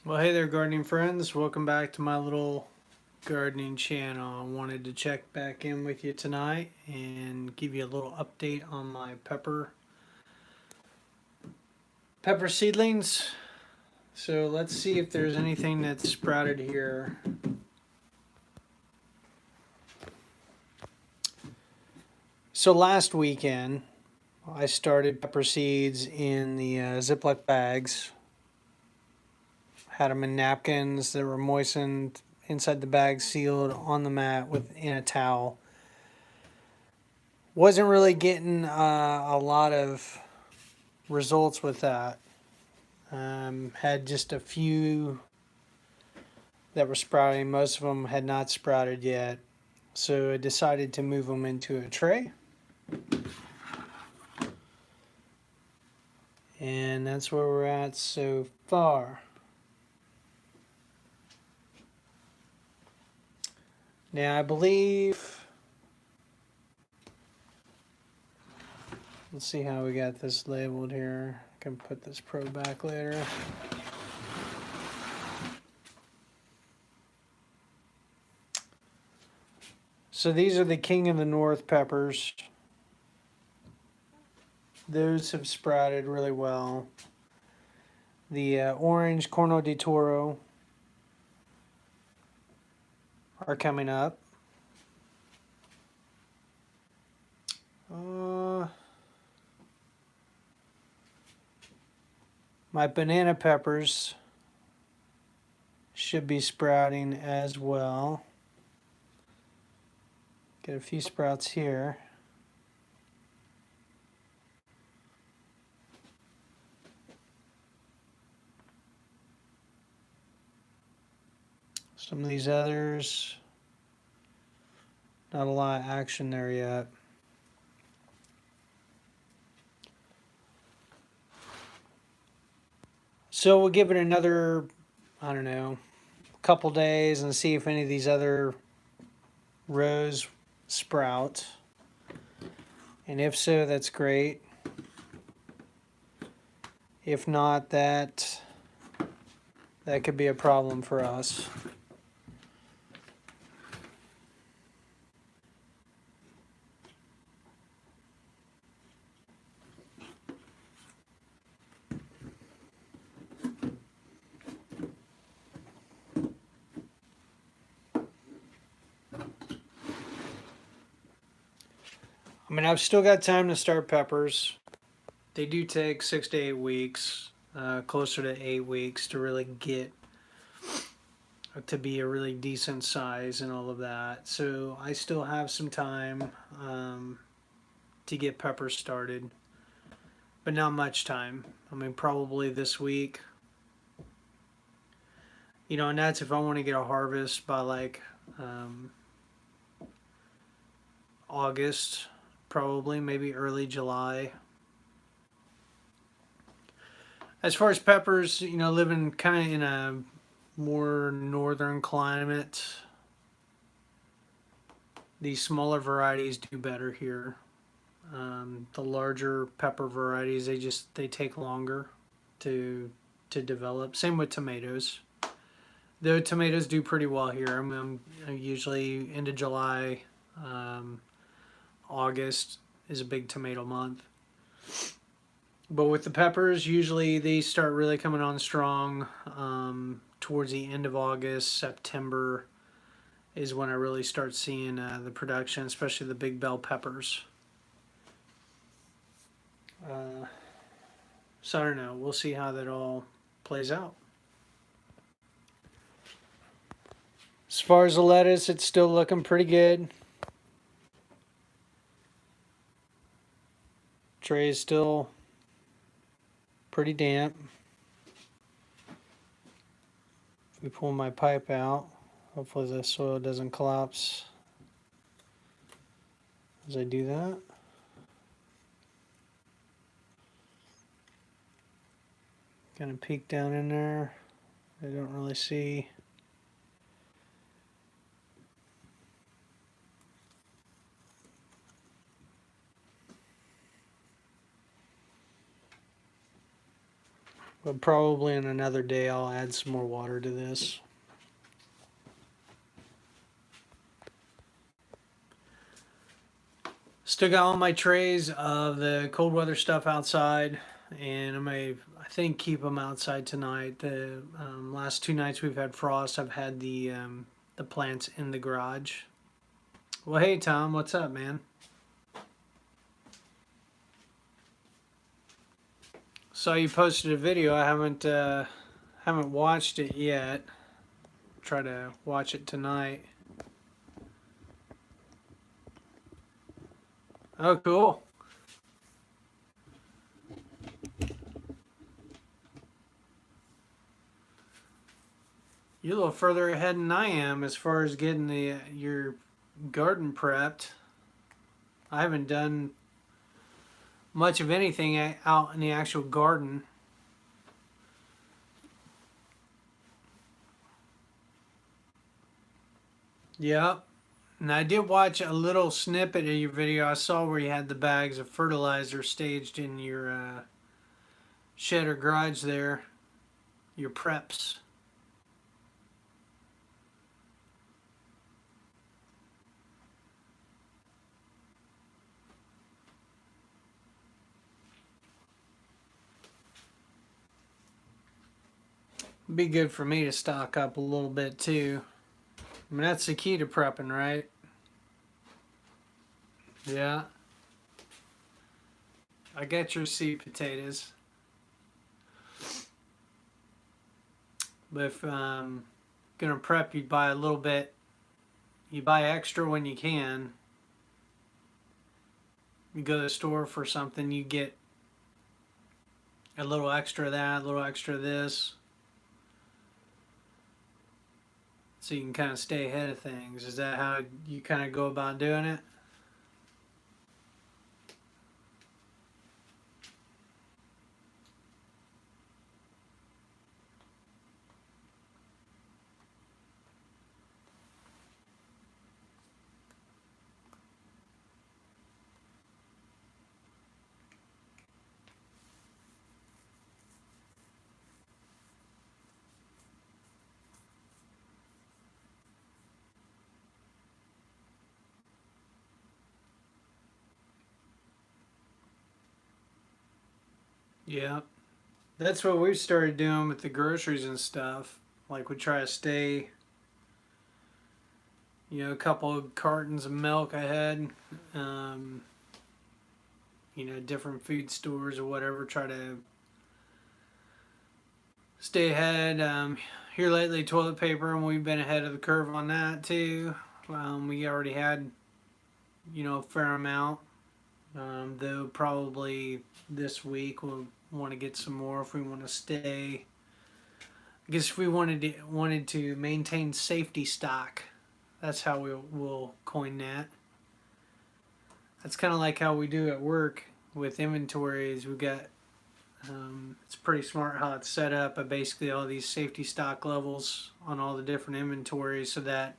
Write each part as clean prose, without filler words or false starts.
Well, hey there, gardening friends. Welcome back to my little gardening channel. I wanted to check back in with you tonight and give you a little update on my pepper seedlings. So let's see if there's anything that's sprouted here. So last weekend, I started pepper seeds in the Ziploc bags. Had them in napkins that were moistened inside the bag, sealed on the mat in a towel. Wasn't really getting a lot of results with that. Had just a few that were sprouting. Most of them had not sprouted yet. So I decided to move them into a tray. And that's where we're at so far. Now I believe, let's see how we got this labeled here. I can put this pro back later. So these are the King of the North peppers. Those have sprouted really well. The orange Corno di Toro are coming up. My banana peppers should be sprouting as well. Get a few sprouts here. Some of these others, not a lot of action there yet. So we'll give it another, I don't know, couple days and see if any of these other rows sprout. And if so, that's great. If not, that could be a problem for us. I mean, I've still got time to start peppers. They do take 6 to 8 weeks, closer to 8 weeks to really get to be a really decent size and all of that. So I still have some time to get peppers started, but not much time. I mean, probably this week. You know, and that's if I want to get a harvest by like August, probably, maybe early July. As far as peppers, you know, living kind of in a more northern climate, these smaller varieties do better here. The larger pepper varieties, they take longer to develop. Same with tomatoes. Though tomatoes do pretty well here. I'm usually into July, August is a big tomato month. But with the peppers, usually they start really coming on strong towards the end of August, September is when I really start seeing the production, especially the big bell peppers. So I don't know. We'll see how that all plays out. As far as the lettuce, it's still looking pretty good. Tray is still pretty damp. If we pull my pipe out, hopefully the soil doesn't collapse as I do that. Kind of peek down in there. I don't really see. But probably in another day I'll add some more water to this. Still got all my trays of the cold weather stuff outside, and I think, keep them outside tonight. The last 2 nights we've had frost. I've had the plants in the garage. Well, hey Tom, what's up, man? Saw you posted a video. I haven't watched it yet. Try to watch it tonight. Oh, cool. You're a little further ahead than I am as far as getting your garden prepped. I haven't done much of anything out in the actual garden. Yep. And I did watch a little snippet of your video. I saw where you had the bags of fertilizer staged in your shed or garage there, your preps. Be good for me to stock up a little bit too. I mean, that's the key to prepping, right? Yeah. I got your seed potatoes. But if gonna prep, you buy a little bit. You buy extra when you can. You go to the store for something, you get a little extra of that, a little extra of this, so you can kind of stay ahead of things. Is that how you kind of go about doing it? Yeah. That's what we've started doing with the groceries and stuff. Like we try to stay, a couple of cartons of milk ahead. Um, different food stores or whatever. Try to stay ahead. Here lately, toilet paper, and we've been ahead of the curve on that too. We already had, a fair amount. Though probably this week we'll want to get some more if we want to stay. I guess if we wanted to maintain safety stock, that's how we'll coin that. That's kind of like how we do at work with inventories. We've got it's pretty smart how it's set up, but basically all these safety stock levels on all the different inventories, so that,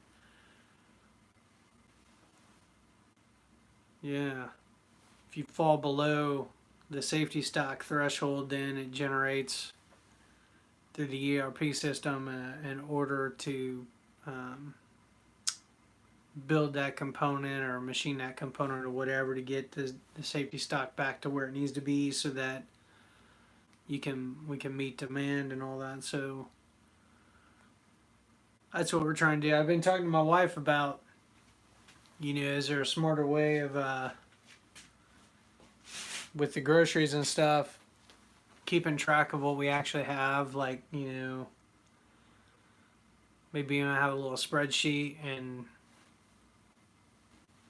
yeah, if you fall below the safety stock threshold, then it generates through the ERP system an order to um, build that component or machine that component or whatever to get the safety stock back to where it needs to be, so that we can meet demand and all that. So that's what we're trying to do. I've been talking to my wife about, is there a smarter way of with the groceries and stuff, keeping track of what we actually have, like, maybe have a little spreadsheet and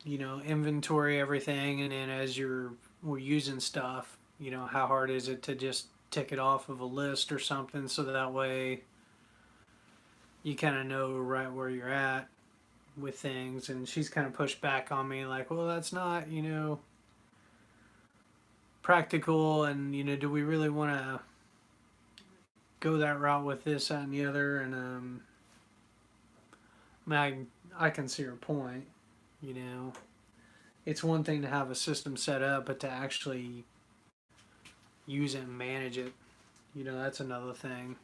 inventory everything, and then as we're using stuff, how hard is it to just tick it off of a list or something, so that way you kind of know right where you're at with things. And she's kind of pushed back on me like, well, that's not, practical, and do we really want to go that route with this, that, and the other? And I can see her point. you know it's one thing to have a system set up, but to actually use it and manage it, That's another thing.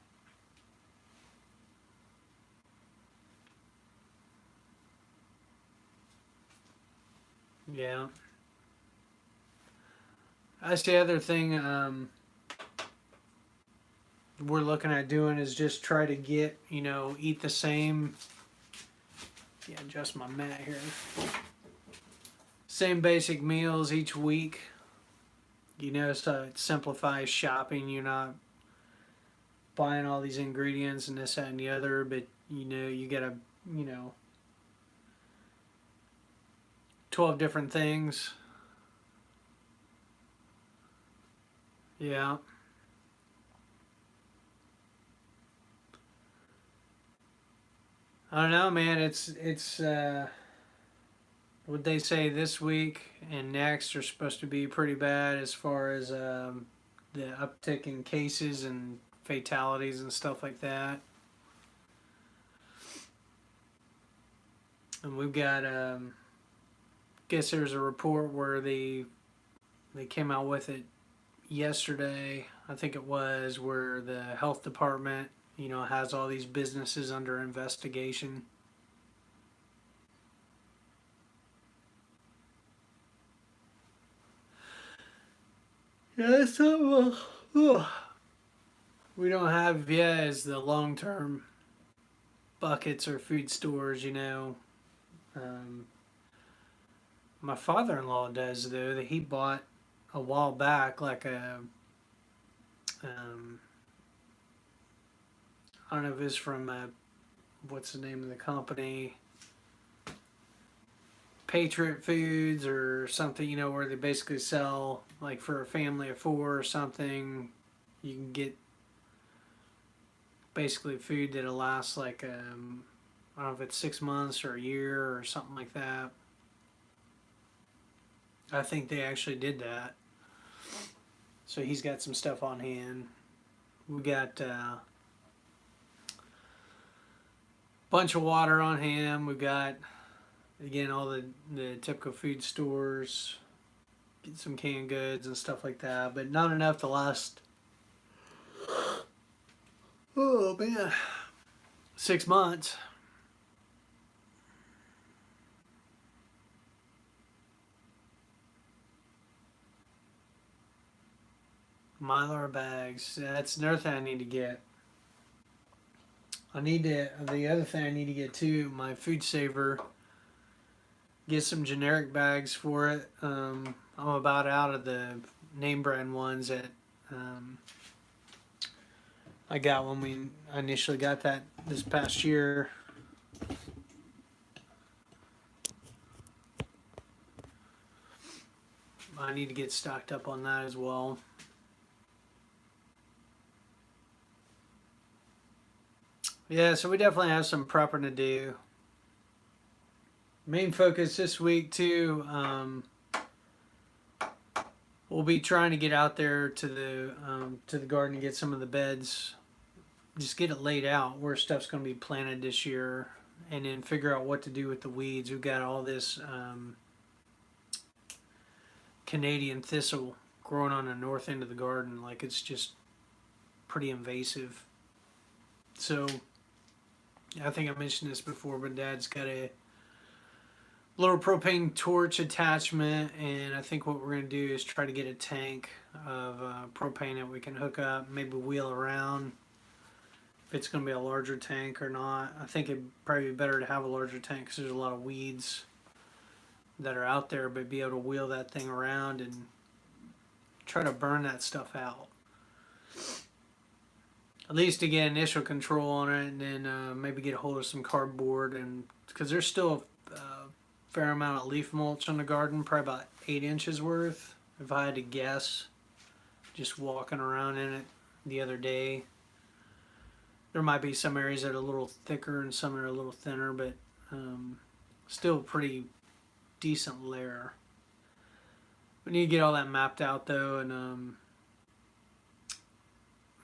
Yeah. That's the other thing we're looking at doing is just try to get, eat the same. Yeah, adjust my mat here. Same basic meals each week, so it simplifies shopping. You're not buying all these ingredients and this, that, and the other, but you gotta, you know, 12 different things. Yeah. I don't know, man. It's what they say this week and next are supposed to be pretty bad as far as the uptick in cases and fatalities and stuff like that. And we've got, guess there's a report where they came out with it yesterday, I think it was, where the health department, has all these businesses under investigation. Yeah, so we don't have yet is the long term buckets or food stores. Um, my father in law does though. That he bought a while back, like um, I don't know if it's from what's the name of the company, Patriot Foods or something. Where they basically sell like for a family of four or something. You can get basically food that'll last like I don't know if it's 6 months or a year or something like that. I think they actually did that. So he's got some stuff on hand. We got a bunch of water on hand. We've got again all the typical food stores, get some canned goods and stuff like that, but not enough to last. Oh man, 6 months. Mylar bags. That's another thing I need to get. I need to. The other thing I need to get too. My food saver. Get some generic bags for it. I'm about out of the name brand ones that um, I got when we initially got that this past year. I need to get stocked up on that as well. Yeah, so we definitely have some prepping to do. Main focus this week too. We'll be trying to get out there to the garden and get some of the beds. Just get it laid out where stuff's going to be planted this year, and then figure out what to do with the weeds. We've got all this Canadian thistle growing on the north end of the garden. Like it's just pretty invasive. So I think I mentioned this before, but Dad's got a little propane torch attachment, and I think what we're going to do is try to get a tank of propane that we can hook up, maybe wheel around. If it's going to be a larger tank or not, I think it'd probably be better to have a larger tank because there's a lot of weeds that are out there, but be able to wheel that thing around and try to burn that stuff out. At least to get initial control on it, and then maybe get a hold of some cardboard, and because there's still a fair amount of leaf mulch in the garden, probably about 8 inches worth, if I had to guess, just walking around in it the other day. There might be some areas that are a little thicker and some are a little thinner, but still pretty decent layer. We need to get all that mapped out though, and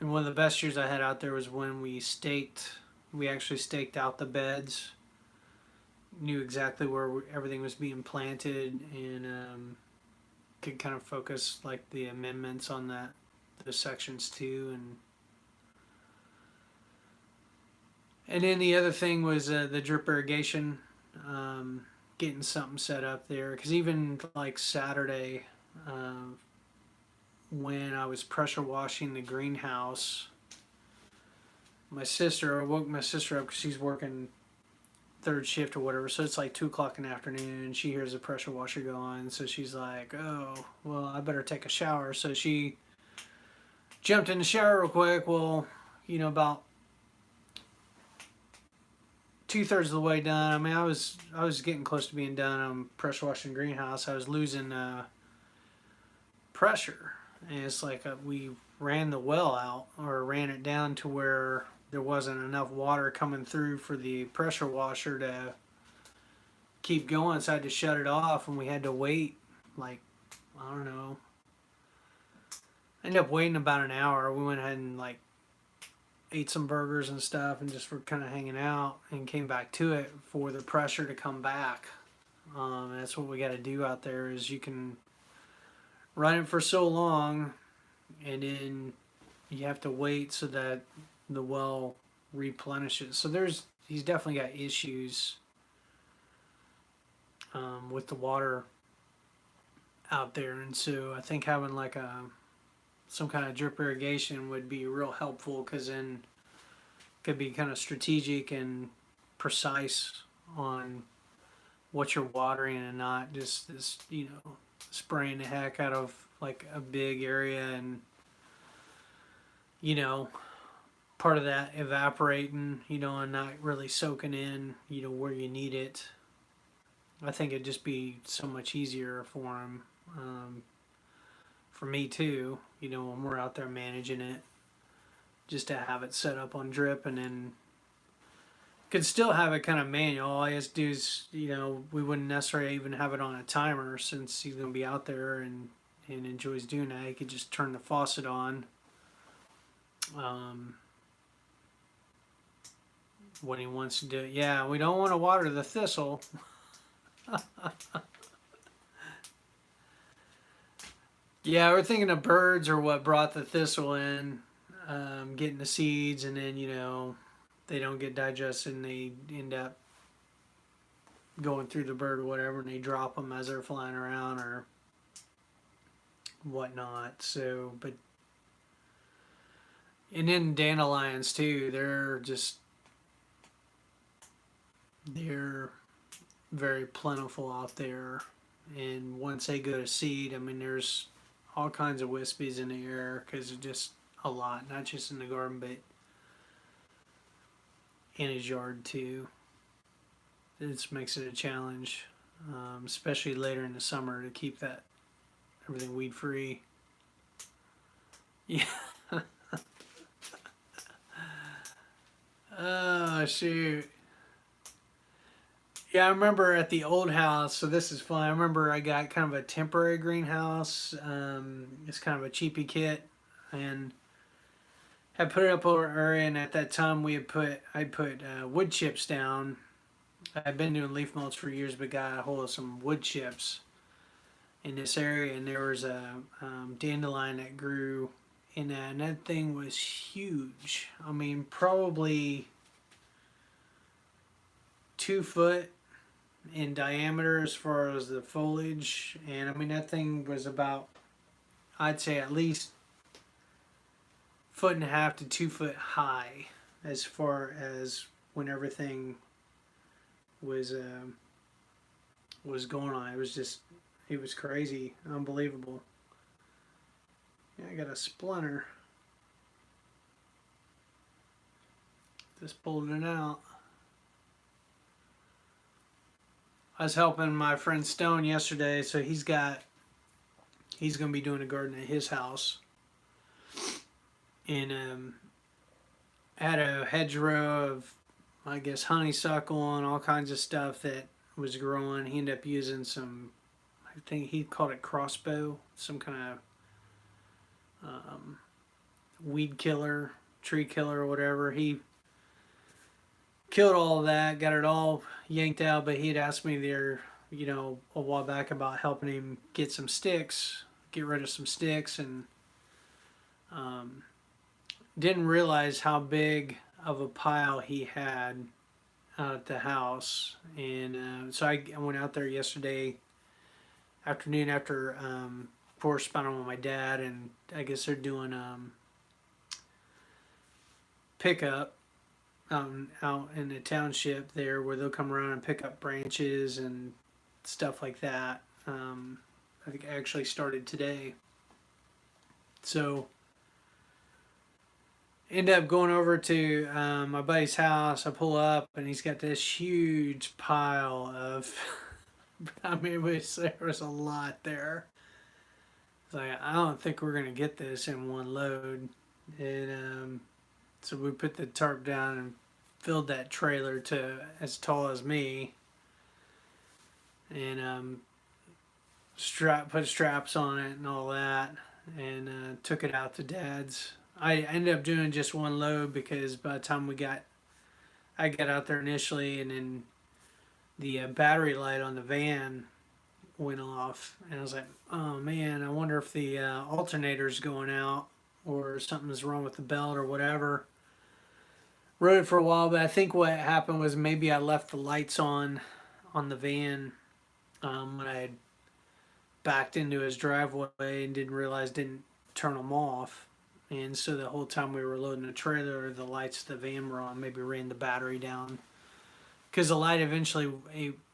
one of the best years I had out there was when we staked. We actually staked out the beds, knew exactly where everything was being planted, and could kind of focus like the amendments on those sections too, and And then the other thing was the drip irrigation, getting something set up there. Because even like Saturday, uh, when I was pressure washing the greenhouse, I woke my sister up because she's working third shift or whatever. So it's like 2 o'clock in the afternoon, and she hears the pressure washer go on. So she's like, "Oh, well, I better take a shower." So she jumped in the shower real quick. Well, about 2/3 of the way done. I mean, I was getting close to being done on pressure washing greenhouse. I was losing pressure, and it's like we ran the well out or ran it down to where there wasn't enough water coming through for the pressure washer to keep going. So I had to shut it off, and we had to wait like, I don't know. I ended up waiting about an hour. We went ahead and like ate some burgers and stuff, and just were kind of hanging out, and came back to it for the pressure to come back. And that's what we got to do out there. Is you can run it for so long, and then you have to wait so that the well replenishes. So he's definitely got issues with the water out there, and so I think having like some kind of drip irrigation would be real helpful, because then it could be kind of strategic and precise on what you're watering, and not just this spraying the heck out of like a big area, and you know part of that evaporating, and not really soaking in, where you need it. I think it'd just be so much easier for them, for me too, when we're out there managing it, just to have it set up on drip, and then could still have it kind of manual. All I have to do is, we wouldn't necessarily even have it on a timer, since he's going to be out there and enjoys doing that. He could just turn the faucet on um, when he wants to do it. Yeah, we don't want to water the thistle. Yeah, we're thinking the birds are what brought the thistle in, getting the seeds, and then, they don't get digested, and they end up going through the bird or whatever, and they drop them as they're flying around or whatnot. So, but, and then dandelions too, they're very plentiful out there. And once they go to seed, I mean, there's all kinds of wispies in the air, because it's just a lot, not just in the garden, but in his yard too. It makes it a challenge, especially later in the summer, to keep that everything weed free. Yeah. Oh shoot. Yeah, I remember at the old house. So this is fun. I remember I got kind of a temporary greenhouse. It's kind of a cheapy kit, and had put it up over area. And at that time, I put wood chips down. I've been doing leaf mulch for years, but got a hold of some wood chips in this area, and there was a dandelion that grew in that, and that thing was huge. I mean, probably 2 foot in diameter as far as the foliage, and I mean that thing was about, I'd say, at least 1.5 to 2 foot high, as far as when everything was going on. It was crazy, unbelievable. Yeah, I got a splinter. Just pulled it out. I was helping my friend Stone yesterday, so he's going to be doing a garden at his house, and had a hedgerow of, I guess, honeysuckle and all kinds of stuff that was growing. He ended up using some, I think he called it crossbow, some kind of weed killer, tree killer, or whatever. He killed all of that, got it all yanked out, but he had asked me there, a while back, about helping him get rid of some sticks, and didn't realize how big of a pile he had out at the house, and so I went out there yesterday afternoon after corresponding with my dad, and I guess they're doing pickup out in the township there, where they'll come around and pick up branches and stuff like that. I think I actually started today, so end up going over to my buddy's house. I pull up and he's got this huge pile of. I mean, there was a lot there. It's like, I don't think we're gonna get this in one load, and so we put the tarp down and filled that trailer to as tall as me, and put straps on it and all that, and took it out to Dad's. I ended up doing just one load because by the time I got out there initially, and then the battery light on the van went off, and I was like, oh man, I wonder if the alternator's going out or something's wrong with the belt or whatever. Rode it for a while, but I think what happened was maybe I left the lights on the van when I had backed into his driveway and didn't turn them off. And so the whole time we were loading the trailer, the lights of the van were on. Maybe ran the battery down because the light eventually,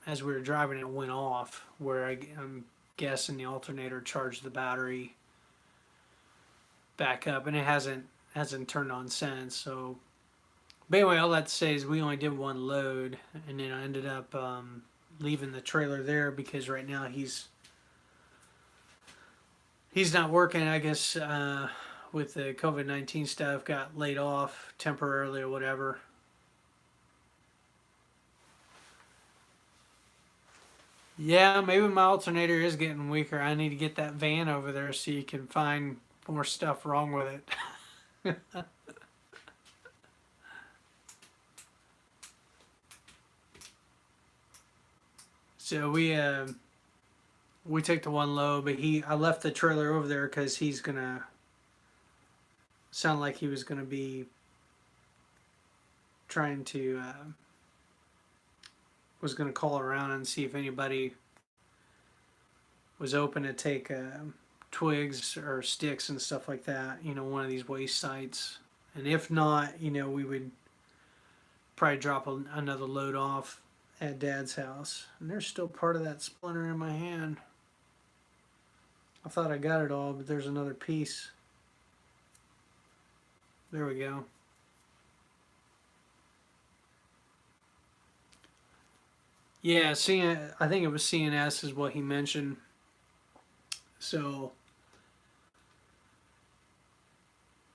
as we were driving, it went off. Where I'm guessing the alternator charged the battery back up, and it hasn't turned on since. So, but anyway, all that to say is we only did one load, and then I ended up leaving the trailer there because right now he's not working. I guess with the COVID-19 stuff, got laid off temporarily or whatever. Yeah, maybe my alternator is getting weaker. I need to get that van over there so you can find more stuff wrong with it. So we took the one load, but I left the trailer over there because he's gonna sound like he was gonna be trying to was gonna call around and see if anybody was open to take twigs or sticks and stuff like that. One of these waste sites, and if not, we would probably drop another load off at Dad's house. And there's still part of that splinter in my hand. I thought I got it all, but there's another piece. There we go. Yeah, I think it was CNS is what he mentioned. So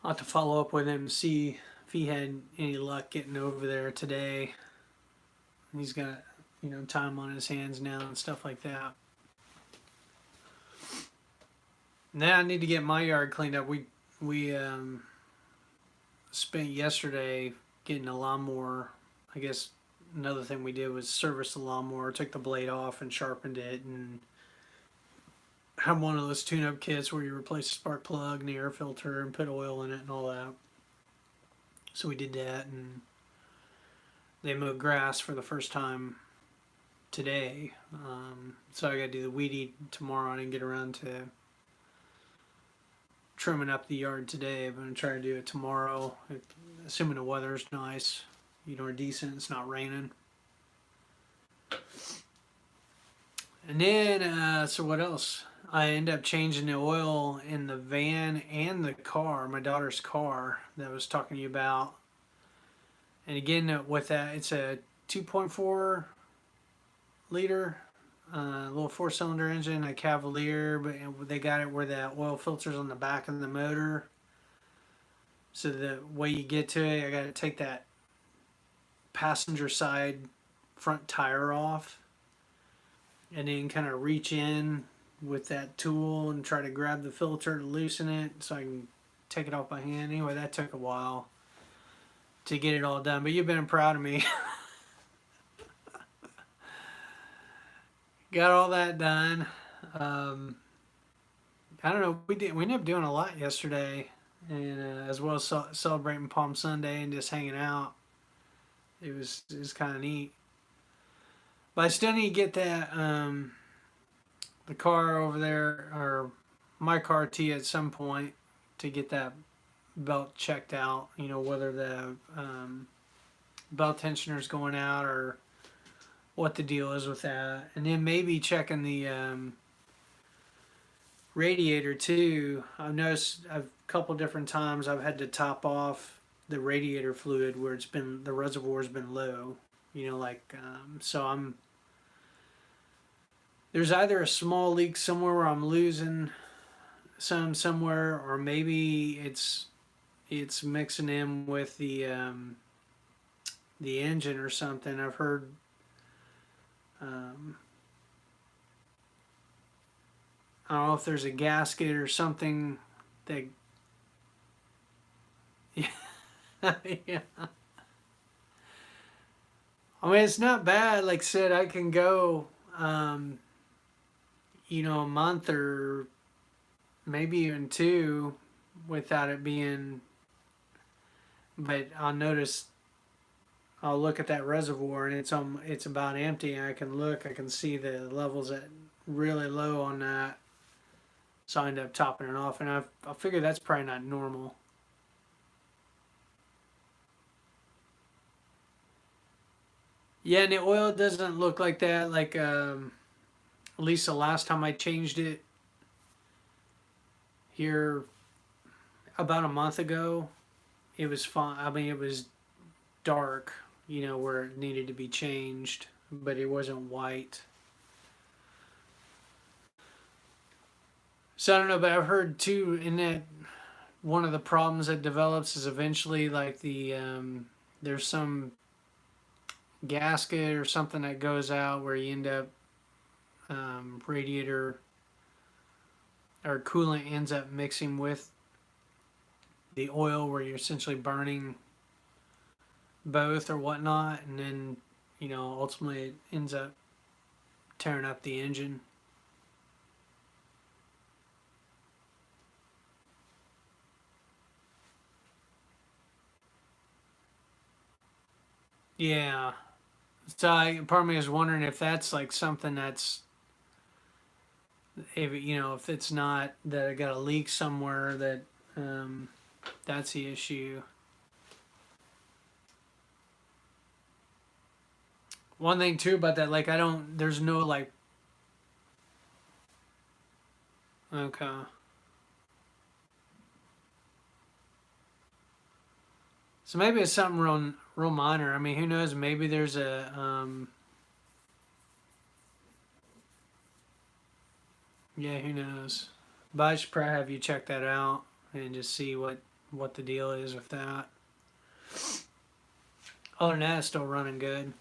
I'll have to follow up with him to see if he had any luck getting over there today. He's got, time on his hands now and stuff like that. Now I need to get my yard cleaned up. We spent yesterday getting a lawnmower. I guess another thing we did was service the lawnmower, took the blade off and sharpened it, and had one of those tune-up kits where you replace the spark plug and the air filter and put oil in it and all that. So we did that, and they mowed grass for the first time today. So I got to do the weed eat tomorrow. I didn't get around to trimming up the yard today. I'm going to try to do it tomorrow, assuming the weather's nice, or decent. It's not raining. And then, so what else? I end up changing the oil in the van and the car, my daughter's car that I was talking to you about. And again, with that, it's a 2.4 liter, little 4-cylinder engine, a Cavalier, but they got it where the oil filter's on the back of the motor. So the way you get to it, I got to take that passenger side front tire off, and then kind of reach in with that tool and try to grab the filter to loosen it so I can take it off by hand. Anyway, that took a while to get it all done, but you've been proud of me. Got all that done. I don't know. We ended up doing a lot yesterday. and as well as celebrating Palm Sunday and just hanging out. It was kind of neat. But I still need to get that the car over there, or my car to you at some point, to get that belt checked out. Whether the belt tensioner's going out or what the deal is with that, and then maybe checking the radiator too. I've noticed a couple different times I've had to top off the radiator fluid where the reservoir's been low. So there's either a small leak somewhere where I'm losing some somewhere, or maybe it's mixing in with the engine or something. I've heard um, I don't know if there's a gasket or something that yeah. I mean, it's not bad. Like I said, I can go um, a month or maybe even two without it being. But I'll look at that reservoir and it's about empty. And I can see the levels at really low on that. So I end up topping it off, and I figure that's probably not normal. Yeah, and the oil doesn't look like that. Like at least the last time I changed it here about a month ago, it was fine. I mean, it was dark, where it needed to be changed, but it wasn't white. So I don't know, but I've heard too in that one of the problems that develops is eventually like there's some gasket or something that goes out where you end up radiator or coolant ends up mixing with the oil where you're essentially burning both or whatnot, and then ultimately it ends up tearing up the engine. Yeah. So part of me is wondering if that's like something that's if it's not that I got a leak somewhere that um, that's the issue. One thing too about that, like I don't, there's no like, okay, so maybe it's something real minor. I mean, who knows? Maybe there's yeah, who knows? But I should probably have you check that out and just see what the deal is with that. Other than that, it's still running good.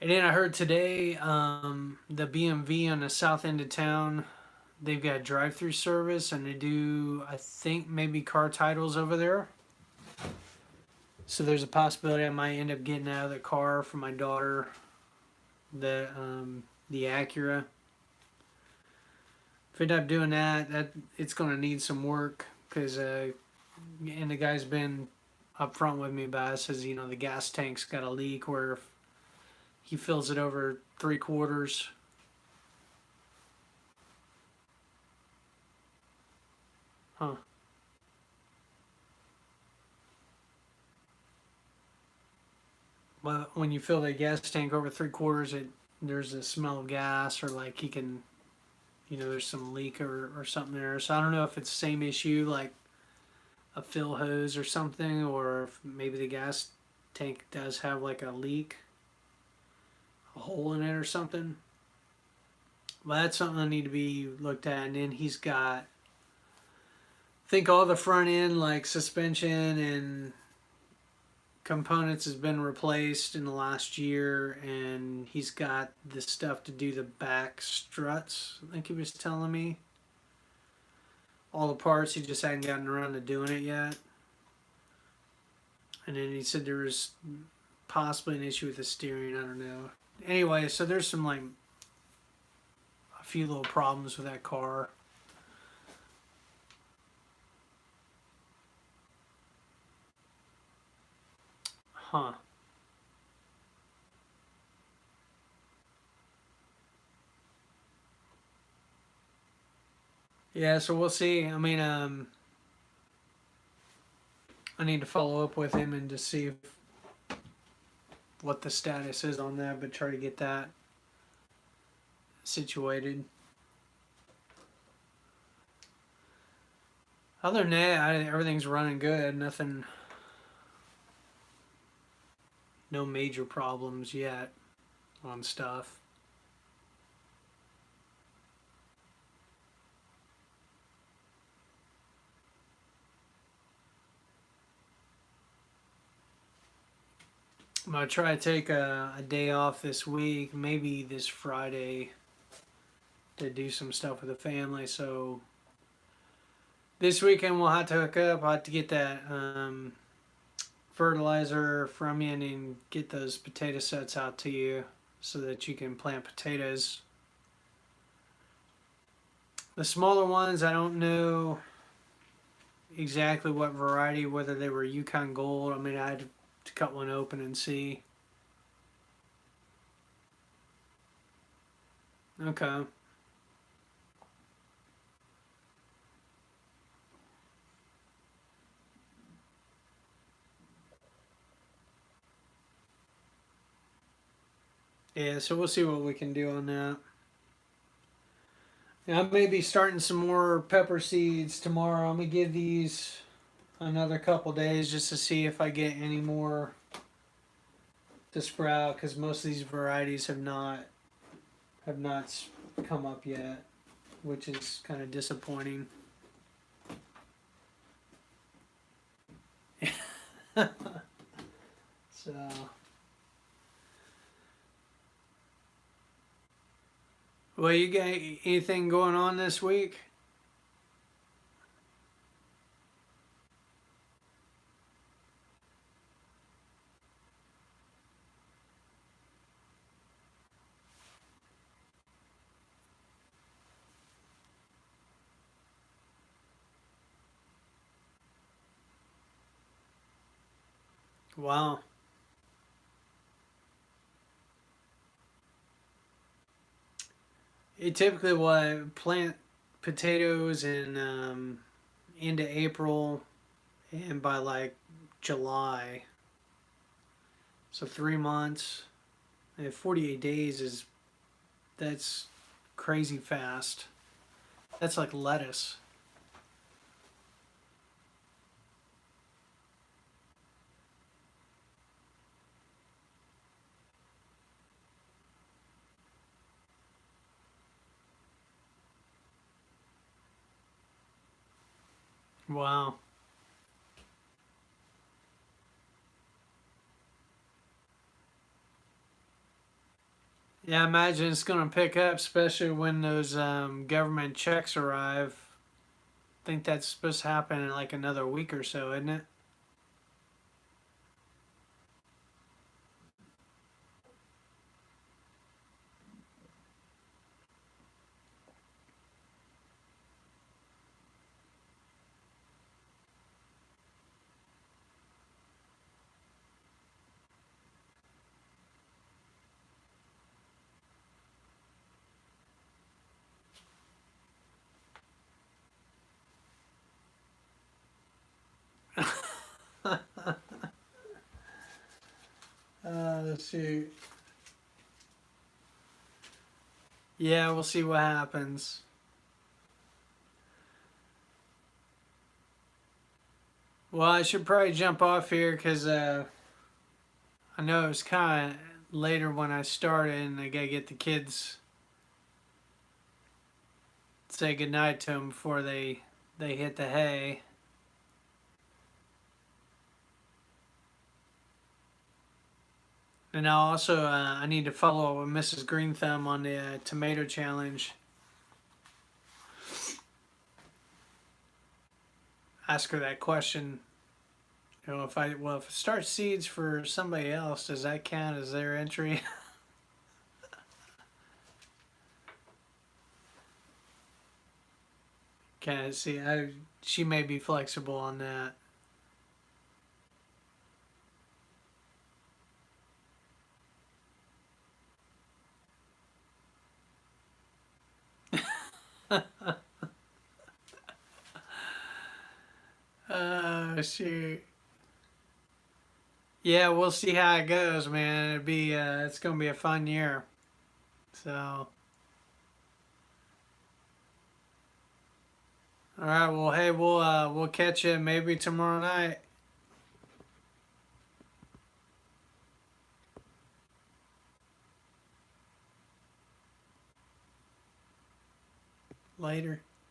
And then I heard today the BMV on the south end of town, they've got drive-through service, and they do, I think, maybe car titles over there. So there's a possibility I might end up getting out of the car for my daughter, the Acura. If I end up doing that it's going to need some work because and the guy's been upfront with me about it. Says the gas tank's got a leak where if he fills it over 3/4. Huh. Well, when you fill the gas tank over 3/4, there's a smell of gas, or like he can, there's some leak or something there. So I don't know if it's the same issue like a fill hose or something, or if maybe the gas tank does have like a leak, a hole in it or something. Well, that's something that need to be looked at. And then he's got, I think all the front end like suspension and components has been replaced in the last year, and he's got the stuff to do the back struts. I think he was telling me all the parts. He just hadn't gotten around to doing it yet. And then he said there was possibly an issue with the steering. I don't know. Anyway, so there's some like a few little problems with that car. Huh. Yeah, so we'll see. I mean, I need to follow up with him and just see what the status is on that, but try to get that situated. Other than that, everything's running good. Nothing, no major problems yet on stuff. I'm gonna try to take a day off this week, maybe this Friday, to do some stuff with the family. So this weekend we'll have to hook up. I'll have to get that fertilizer from you and get those potato sets out to you so that you can plant potatoes. The smaller ones, I don't know exactly what variety, whether they were Yukon Gold. I mean, I had to cut one open and see. Okay. Yeah, so we'll see what we can do on that. Yeah, I may be starting some more pepper seeds tomorrow. I'm gonna give these another couple days just to see if I get any more to sprout because most of these varieties have not come up yet, which is kind of disappointing. So, well, you got anything going on this week? Wow. It typically will plant potatoes in into April, and by like July, so 3 months and 48 days is that's crazy fast. That's like lettuce. Wow. Yeah, I imagine it's gonna pick up, especially when those government checks arrive. I think that's supposed to happen in like another week or so, isn't it? Shoot. Yeah, we'll see what happens. Well, I should probably jump off here because I know it was kind of later when I started, and I gotta get the kids say goodnight to them before they hit the hay. And I also I need to follow up with Mrs. Green Thumb on the tomato challenge. Ask her that question. You know, if I start seeds for somebody else, does that count as their entry? Can I see? She may be flexible on that. Shoot. Yeah, we'll see how it goes, man. It's gonna be a fun year. So, all right. Well, hey, we'll catch you maybe tomorrow night. Later.